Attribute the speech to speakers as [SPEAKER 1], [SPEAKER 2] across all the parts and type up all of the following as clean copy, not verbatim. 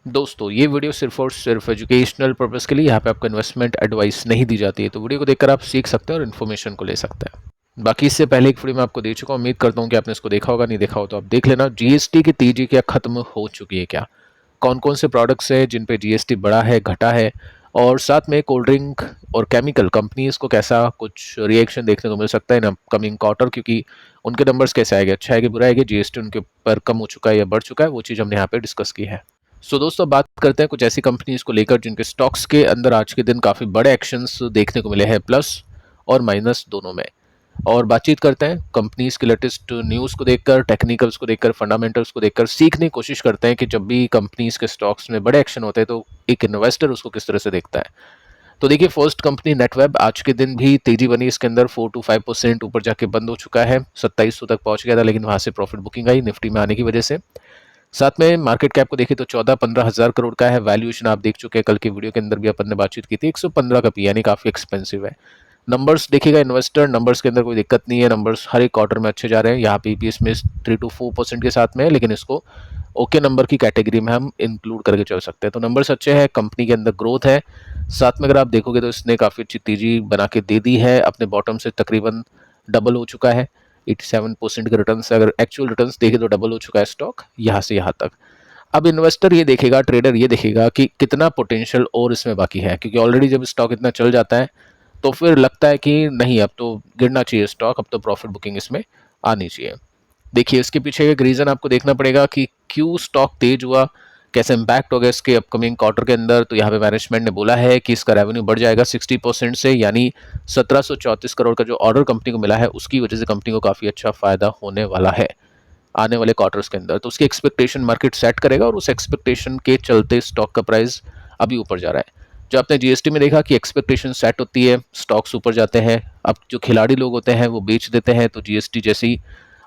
[SPEAKER 1] दोस्तों ये वीडियो सिर्फ और सिर्फ एजुकेशनल पर्पस के लिए, यहाँ पे आपको इन्वेस्टमेंट एडवाइस नहीं दी जाती है। तो वीडियो को देखकर आप सीख सकते हैं और इन्फॉर्मेशन को ले सकते हैं। बाकी इससे पहले एक वीडियो मैं आपको दे चुका हूँ, उम्मीद करता हूँ कि आपने इसको देखा होगा, नहीं देखा हो तो आप देख लेना। जीएसटी की तेजी क्या खत्म हो चुकी है क्या, कौन कौन से प्रोडक्ट्स हैं जिन पे जीएसटी बढ़ा है घटा है, और साथ में कोल्ड ड्रिंक और केमिकल कंपनीज को कैसा कुछ रिएक्शन देखने को मिल सकता है इन अपकमिंग क्वार्टर, क्योंकि उनके नंबर्स कैसे आएंगे, अच्छा है कि बुरा है कि जीएसटी उनके ऊपर कम हो चुका है या बढ़ चुका है, वो चीज़ हमने यहाँ पे डिस्कस की है। सो दोस्तों बात करते हैं कुछ ऐसी कंपनीज को लेकर जिनके स्टॉक्स के अंदर आज के दिन काफ़ी बड़े एक्शंस देखने को मिले हैं, प्लस और माइनस दोनों में। और बातचीत करते हैं कंपनीज के लेटेस्ट न्यूज़ को देखकर, टेक्निकल्स को देखकर, फंडामेंटल्स को देखकर सीखने की कोशिश करते हैं कि जब भी कंपनीज के स्टॉक्स में बड़े एक्शन होते हैं तो एक इन्वेस्टर उसको किस तरह से देखता है। तो देखिए फर्स्ट कंपनी नेटवेब, आज के दिन भी तेजी बनी, इसके अंदर 4 to 5% ऊपर जाके बंद हो चुका है, 2700 तक पहुंच गया था, लेकिन वहां से प्रॉफिट बुकिंग आई निफ्टी में आने की वजह से। साथ में मार्केट कैप को देखिए तो 14-15 हज़ार करोड़ का है। वैल्यूएशन आप देख चुके हैं, कल की वीडियो के अंदर भी अपन ने बातचीत की थी, 115 का पी, यानी काफ़ी एक्सपेंसिव है। नंबर्स देखिएगा इन्वेस्टर, नंबर्स के अंदर कोई दिक्कत नहीं है, नंबर्स हर एक क्वार्टर में अच्छे जा रहे हैं। यहाँ पे ईपीएस में 3 to 4% के साथ में है, लेकिन इसको ओके नंबर की कैटेगरी में हम इंक्लूड करके चल सकते हैं। तो नंबर्स अच्छे हैं, कंपनी के अंदर ग्रोथ है। साथ में अगर आप देखोगे तो इसने काफ़ी अच्छी तेजी बना के दे दी है, अपने बॉटम से तकरीबन डबल हो चुका है। 87% के रिटर्न से अगर एक्चुअल रिटर्न देखे तो डबल हो चुका है स्टॉक यहाँ से यहाँ तक। अब इन्वेस्टर ये देखेगा, ट्रेडर ये देखेगा कि कितना पोटेंशियल और इसमें बाकी है, क्योंकि ऑलरेडी जब स्टॉक इतना चल जाता है तो फिर लगता है कि नहीं अब तो गिरना चाहिए स्टॉक, अब तो प्रॉफिट बुकिंग इसमें आनी चाहिए। देखिए इसके पीछे एक रीज़न आपको देखना पड़ेगा कि क्यों स्टॉक तेज हुआ, कैसे इम्पैक्ट हो गया इसके अपकमिंग क्वार्टर के अंदर। तो यहाँ पे मैनेजमेंट ने बोला है कि इसका रेवेन्यू बढ़ जाएगा 60% से, यानी 1734 करोड़ का जो ऑर्डर कंपनी को मिला है उसकी वजह से कंपनी को काफ़ी अच्छा फायदा होने वाला है आने वाले क्वार्टर्स के अंदर। तो उसकी एक्सपेक्टेशन मार्केट सेट करेगा और उस एक्सपेक्टेशन के चलते स्टॉक का प्राइस अभी ऊपर जा रहा है। जो आपने जीएसटी में देखा कि एक्सपेक्टेशन सेट होती है, स्टॉक्स ऊपर जाते हैं। अब जो खिलाड़ी लोग होते हैं वो बेच देते हैं, तो जीएसटी जैसे ही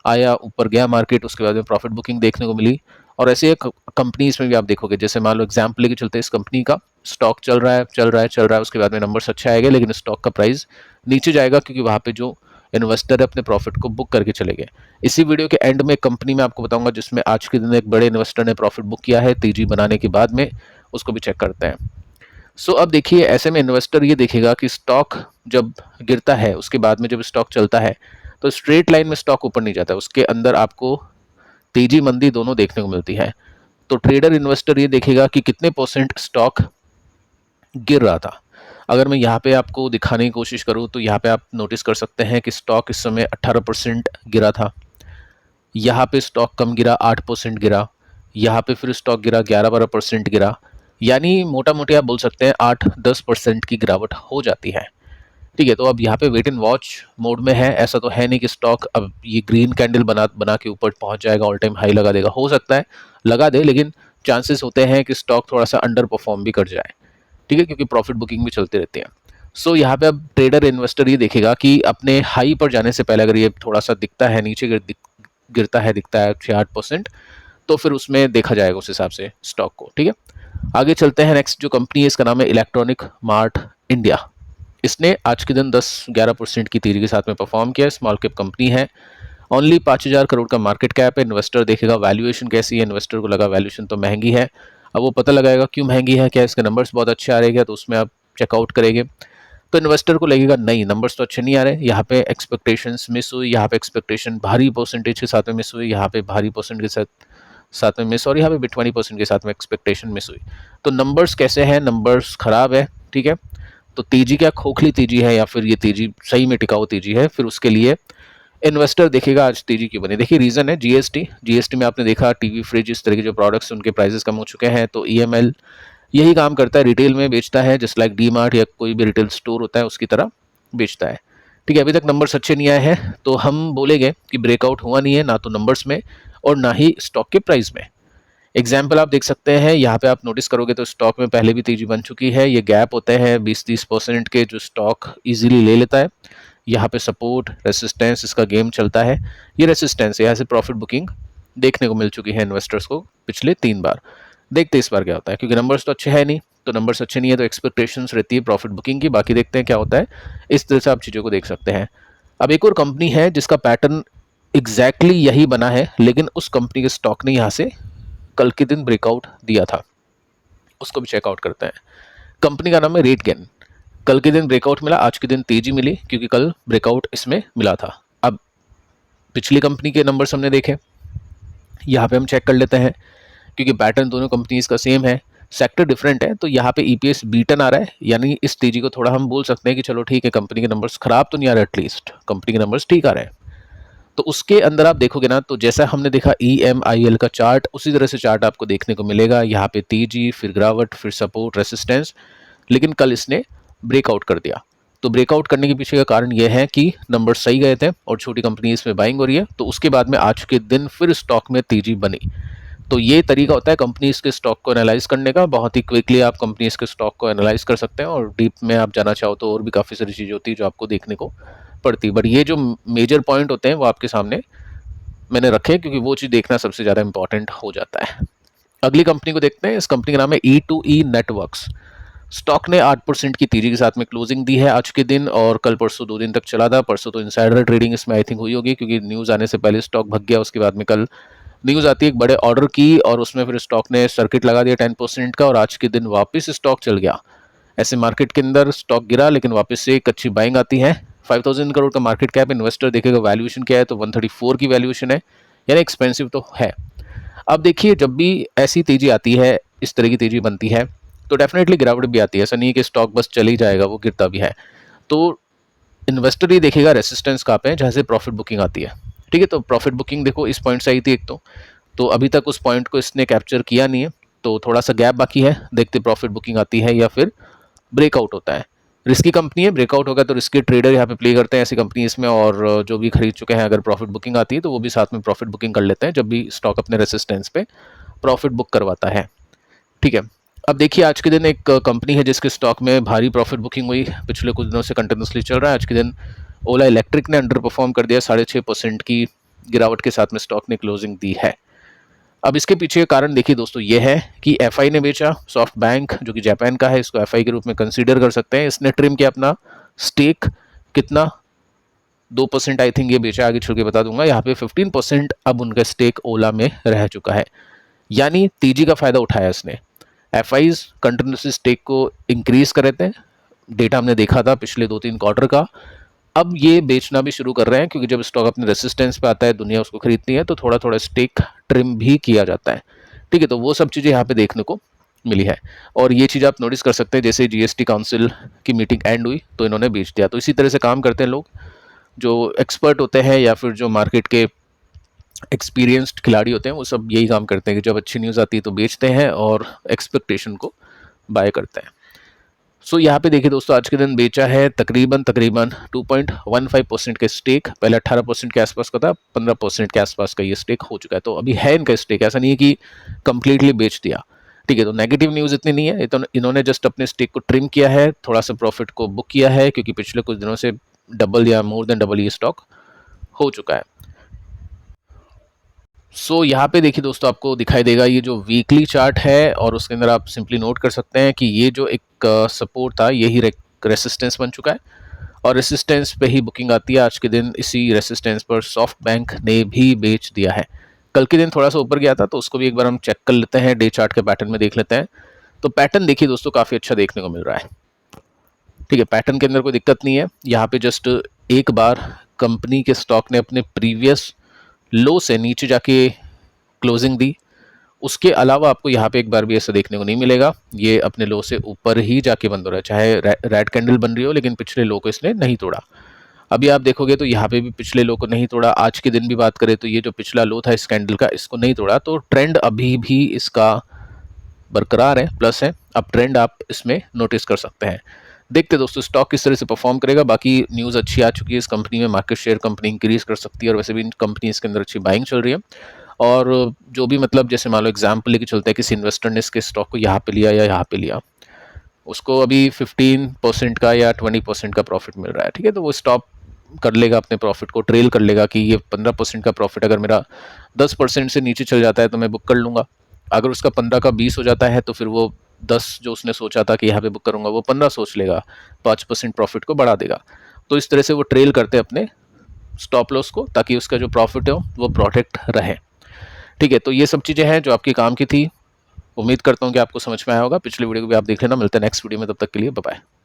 [SPEAKER 1] आया ऊपर गया मार्केट, उसके बाद में प्रॉफिट बुकिंग देखने को मिली। और ऐसे एक कंपनीज में भी आप देखोगे, जैसे मान लो एग्जाम्पल लेके चलते हैं, इस कंपनी का स्टॉक चल रहा है चल रहा है चल रहा है, उसके बाद में नंबर्स अच्छे आएंगे, लेकिन स्टॉक का प्राइस नीचे जाएगा, क्योंकि वहाँ पे जो इन्वेस्टर अपने प्रॉफिट को बुक करके चले गए। इसी वीडियो के एंड में कंपनी में आपको बताऊंगा जिसमें आज के दिन एक बड़े इन्वेस्टर ने प्रॉफिट बुक किया है तेजी बनाने के बाद में, उसको भी चेक करते हैं। सो अब देखिए ऐसे में इन्वेस्टर ये देखेगा कि स्टॉक जब गिरता है उसके बाद में जब स्टॉक चलता है तो स्ट्रेट लाइन में स्टॉक ऊपर नहीं जाता है, उसके अंदर आपको तेजी मंदी दोनों देखने को मिलती है। तो ट्रेडर इन्वेस्टर ये देखेगा कि कितने परसेंट स्टॉक गिर रहा था। अगर मैं यहाँ पे आपको दिखाने की कोशिश करूँ तो यहाँ पे आप नोटिस कर सकते हैं कि स्टॉक इस समय 18% गिरा था, यहाँ पे स्टॉक कम गिरा 8% गिरा, यहाँ पे फिर स्टॉक गिरा 11-12% गिरा, यानी मोटा मोटी आप बोल सकते हैं 8-10% की गिरावट हो जाती है। ठीक है, तो अब यहाँ पे वेट एंड वॉच मोड में है, ऐसा तो है नहीं कि स्टॉक अब ये ग्रीन कैंडल बना बना के ऊपर पहुंच जाएगा, ऑल टाइम हाई लगा देगा। हो सकता है लगा दे, लेकिन चांसेस होते हैं कि स्टॉक थोड़ा सा अंडर परफॉर्म भी कर जाए। ठीक है, क्योंकि प्रॉफिट बुकिंग भी चलती रहती है। सो यहाँ पे अब ट्रेडर इन्वेस्टर ये देखेगा कि अपने हाई पर जाने से पहले अगर ये थोड़ा सा दिखता है नीचे गिरता है, दिखता है 6-8%, तो फिर उसमें देखा जाएगा उस हिसाब से स्टॉक को। ठीक है, आगे चलते हैं। नेक्स्ट जो कंपनी है इसका नाम है इलेक्ट्रॉनिक मार्ट इंडिया। इसने आज के दिन 10-11% की तेजी के साथ में परफॉर्म किया। स्मॉल कैप कंपनी है, ओनली 5000 करोड़ का मार्केट कैप है। इन्वेस्टर देखेगा वैल्यूएशन कैसी है, इन्वेस्टर को लगा वैल्यूएशन तो महंगी है, अब वो पता लगाएगा क्यों महंगी है, क्या इसके नंबर्स बहुत अच्छे आ रहे हैं, तो उसमें आप चेकआउट करेंगे। तो इन्वेस्टर को लगेगा नहीं नंबर्स तो अच्छे नहीं आ रहे, यहाँ पे एक्सपेक्टेशंस मिस हुई, यहाँ पे एक्सपेक्टेशन भारी परसेंटेज के साथ में मिस हुई, यहाँ पे भारी परसेंट के साथ में मिस, और यहाँ पे भी 20% के साथ में एक्सपेक्टेशन मिस हुई। तो नंबर्स कैसे हैं, नंबर्स खराब है। ठीक है, तो तेजी क्या खोखली तेजी है या फिर ये तेजी सही में टिकाऊ तेजी है, फिर उसके लिए इन्वेस्टर देखेगा आज तेजी क्यों बनी। देखिए रीजन है जीएसटी में आपने देखा टीवी फ्रिज इस तरह के जो प्रोडक्ट्स उनके प्राइसेस कम हो चुके हैं। तो ईएमएल यही काम करता है, रिटेल में बेचता है, जस्ट लाइक डी मार्ट या कोई भी रिटेल स्टोर होता है उसकी तरह बेचता है। ठीक है, अभी तक नंबर्स अच्छे नहीं आए हैं, तो हम बोलेंगे कि ब्रेकआउट हुआ नहीं है, ना तो नंबर्स में और ना ही स्टॉक के प्राइस में। एग्जाम्पल आप देख सकते हैं, यहाँ पे आप नोटिस करोगे तो स्टॉक में पहले भी तेजी बन चुकी है। ये गैप होते हैं 20-30% के जो स्टॉक इजीली ले लेता है। यहाँ पे सपोर्ट रेसिस्टेंस इसका गेम चलता है, ये रेसिस्टेंस है, यहाँ से प्रॉफिट बुकिंग देखने को मिल चुकी है इन्वेस्टर्स को पिछले 3 बार। देखते इस बार क्या होता है, क्योंकि नंबर्स तो अच्छे है नहीं, तो नंबर्स अच्छे नहीं है तो एक्सपेक्टेशंस रहती है प्रॉफिट बुकिंग की। बाकी देखते हैं क्या होता है, इस तरह से आप चीज़ों को देख सकते हैं। अब एक और कंपनी है जिसका पैटर्न एग्जैक्टली यही बना है, लेकिन उस कंपनी के स्टॉक ने यहाँ से कल के दिन ब्रेकआउट दिया था। उसको भी चेकआउट करते हैं। कंपनी का नाम है रेटगेन। कल के दिन ब्रेकआउट मिला, आज के दिन तेजी मिली क्योंकि कल ब्रेकआउट इसमें मिला था। अब पिछली कंपनी के नंबर्स हमने देखे, यहाँ पे हम चेक कर लेते हैं क्योंकि पैटर्न दोनों कंपनीज का सेम है, सेक्टर डिफरेंट है, तो यहाँ पे ईपीएस बीटन आ रहा है, यानी इस तेजी को थोड़ा हम बोल सकते हैं कि चलो ठीक है, कंपनी के नंबर्स खराब तो नहीं आ रहे, एटलीस्ट कंपनी के नंबर्स ठीक आ रहे हैं। तो उसके अंदर आप देखोगे ना, तो जैसा हमने देखा EMIL का चार्ट, उसी तरह से चार्ट आपको देखने को मिलेगा। यहाँ पे तेजी, फिर गिरावट, फिर सपोर्ट, रेसिस्टेंस, लेकिन कल इसने ब्रेकआउट कर दिया। तो ब्रेकआउट करने के पीछे का कारण यह है कि नंबर सही गए थे और छोटी कंपनी इसमें बाइंग हो रही है, तो उसके बाद में आज के दिन फिर स्टॉक में तेजी बनी। तो ये तरीका होता है कंपनीज के स्टॉक को एनालाइज करने का। बहुत ही क्विकली आप कंपनीज के स्टॉक को एनालाइज कर सकते हैं, और डीप में आप जाना चाहो तो और भी काफ़ी सारी चीज़ें होती है जो आपको देखने को पड़ती है। बट ये जो मेजर पॉइंट होते हैं वो आपके सामने मैंने रखे, क्योंकि वो चीज़ देखना सबसे ज़्यादा इंपॉर्टेंट हो जाता है। अगली कंपनी को देखते हैं। इस कंपनी का नाम है E2E नेटवर्क्स। स्टॉक ने 8% की तेजी के साथ में क्लोजिंग दी है आज के दिन, और कल परसों 2 दिन तक चला था। परसों तो इनसाइडर ट्रेडिंग इसमें आई थिंक हुई होगी, क्योंकि न्यूज़ आने से पहले स्टॉक भग गया। उसके बाद में कल न्यूज़ आती है एक बड़े ऑर्डर की, और उसमें फिर स्टॉक ने सर्किट लगा दिया 10% का, और आज के दिन वापस स्टॉक चल गया। ऐसे मार्केट के अंदर स्टॉक गिरा, लेकिन वापस से एक अच्छी बाइंग आती है। 5000 करोड़ का मार्केट कैप, इन्वेस्टर देखेगा वैल्यूएशन क्या है तो 134 की वैल्यूएशन है, यानी एक्सपेंसिव तो है। अब देखिए, जब भी ऐसी तेजी आती है, इस तरह की तेजी बनती है, तो डेफिनेटली गिरावट भी आती है। ऐसा नहीं है कि स्टॉक बस चल ही जाएगा, वो गिरता भी है। तो इन्वेस्टर ये देखेगा रेसिस्टेंस कहाँ पे है, जहाँ से प्रॉफिट बुकिंग आती है। ठीक है, तो प्रॉफिट बुकिंग देखो इस पॉइंट से आई थी एक तो अभी तक उस पॉइंट को इसने कैप्चर किया नहीं है, तो थोड़ा सा गैप बाकी है। देखते प्रॉफिट बुकिंग आती है या फिर ब्रेकआउट होता है। रिस्की कंपनी है, ब्रेकआउट होगा तो रिस्की ट्रेडर यहाँ पे प्ले करते हैं ऐसी कंपनी इसमें, और जो भी खरीद चुके हैं अगर प्रॉफिट बुकिंग आती है तो वो भी साथ में प्रॉफिट बुकिंग कर लेते हैं जब भी स्टॉक अपने रेसिस्टेंस पे प्रॉफिट बुक करवाता है। ठीक है, अब देखिए आज के दिन एक कंपनी है जिसके स्टॉक में भारी प्रॉफिट बुकिंग हुई, पिछले कुछ दिनों से कंटिन्यूसली चल रहा है। आज के दिन ओला इलेक्ट्रिक ने अंडर परफॉर्म कर दिया, 6.5% की गिरावट के साथ में स्टॉक ने क्लोजिंग दी है। अब इसके पीछे कारण देखिए दोस्तों, ये है कि एफआई ने बेचा। सॉफ्ट बैंक जो कि जापान का है, इसको एफआई के रूप में कंसीडर कर सकते हैं। इसने ट्रिम किया अपना स्टेक, कितना 2% आई थिंक ये बेचा, आगे छोड़ के बता दूंगा। यहाँ पे 15% अब उनका स्टेक ओला में रह चुका है, यानी तेजी का फायदा उठाया इसने। एफआईज कंटिन्यूसली स्टेक को इंक्रीज कर रहे थे, डेटा हमने देखा था पिछले 2-3 क्वार्टर का। अब ये बेचना भी शुरू कर रहे हैं, क्योंकि जब स्टॉक अपने रेसिस्टेंस पे आता है, दुनिया उसको खरीदती है, तो थोड़ा थोड़ा स्टेक ट्रिम भी किया जाता है। ठीक है, तो वो सब चीज़ें यहाँ पे देखने को मिली है। और ये चीज़ आप नोटिस कर सकते हैं, जैसे जीएसटी काउंसिल की मीटिंग एंड हुई तो इन्होंने बेच दिया। तो इसी तरह से काम करते हैं लोग जो एक्सपर्ट होते हैं या फिर जो मार्केट के एक्सपीरियंस्ड खिलाड़ी होते हैं, वो सब यही काम करते हैं कि जब अच्छी न्यूज़ आती है तो बेचते हैं और एक्सपेक्टेशन को बाय करते हैं। सो यहाँ पे देखिए दोस्तों, आज के दिन बेचा है तकरीबन 2.15% के स्टेक। पहले 18% के आसपास का था, 15% के आसपास का ये स्टेक हो चुका है। तो अभी है इनका स्टेक, ऐसा नहीं है कि कंप्लीटली बेच दिया। ठीक है, तो नेगेटिव न्यूज़ इतनी नहीं है, तो इन्होंने जस्ट अपने स्टेक को ट्रिम किया है, थोड़ा सा प्रॉफिट को बुक किया है, क्योंकि पिछले कुछ दिनों से डबल या मोर देन डबल ये स्टॉक हो चुका है। सो यहाँ पे देखिए दोस्तों, आपको दिखाई देगा ये जो वीकली चार्ट है, और उसके अंदर आप सिंपली नोट कर सकते हैं कि ये जो एक सपोर्ट था, यही रेसिस्टेंस बन चुका है, और रेसिस्टेंस पे ही बुकिंग आती है। आज के दिन इसी रेसिस्टेंस पर सॉफ्ट बैंक ने भी बेच दिया है। कल के दिन थोड़ा सा ऊपर गया था, तो उसको भी एक बार हम चेक कर लेते हैं, डे चार्ट के पैटर्न में देख लेते हैं। तो पैटर्न देखिए दोस्तों, काफ़ी अच्छा देखने को मिल रहा है। ठीक है, पैटर्न के अंदर कोई दिक्कत नहीं है। यहाँ पे जस्ट एक बार कंपनी के स्टॉक ने अपने प्रीवियस लो से नीचे जाके क्लोजिंग दी, उसके अलावा आपको यहाँ पे एक बार भी ऐसा देखने को नहीं मिलेगा। ये अपने लो से ऊपर ही जाके बंद हो रहा है, चाहे रेड कैंडल बन रही हो, लेकिन पिछले लो को इसने नहीं तोड़ा। अभी आप देखोगे तो यहाँ पे भी पिछले लो को नहीं तोड़ा। आज के दिन भी बात करें तो ये जो पिछला लो था इस कैंडल का, इसको नहीं तोड़ा। तो ट्रेंड अभी भी इसका बरकरार है, प्लस है। अब ट्रेंड आप इसमें नोटिस कर सकते हैं। देखते दोस्तों स्टॉक किस तरह से परफॉर्म करेगा। बाकी न्यूज़ अच्छी आ चुकी है इस कंपनी में, मार्केट शेयर कंपनी इंक्रीज कर सकती है, और वैसे भी इन कंपनी के अंदर अच्छी बाइंग चल रही है। और जो भी मतलब जैसे मान लो एग्जाम्पल लेके चलते हैं, किसी इन्वेस्टर ने इसके स्टॉक को यहाँ पे लिया या यहाँ पे लिया, उसको अभी 15% का या 20% का प्रॉफिट मिल रहा है। ठीक है, तो वो स्टॉप कर लेगा अपने प्रॉफिट को, ट्रेल कर लेगा कि ये 15% का प्रॉफिट अगर मेरा 10% से नीचे चल जाता है तो मैं बुक कर लूँगा। अगर उसका 15 का 20 हो जाता है तो फिर वो 10 जो उसने सोचा था कि यहाँ पे बुक करूँगा, वो 15 सोच लेगा, 5% प्रॉफिट को बढ़ा देगा। तो इस तरह से वो ट्रेल करते हैं अपने स्टॉप लॉस को, ताकि उसका जो प्रॉफिट है वो प्रोटेक्ट रहे। ठीक है, तो ये सब चीज़ें हैं जो आपके काम की थी। उम्मीद करता हूँ कि आपको समझ में आया होगा। पिछली वीडियो को भी आप देख लेना। मिलते हैं नेक्स्ट वीडियो में, तब तक के लिए बाय बाय।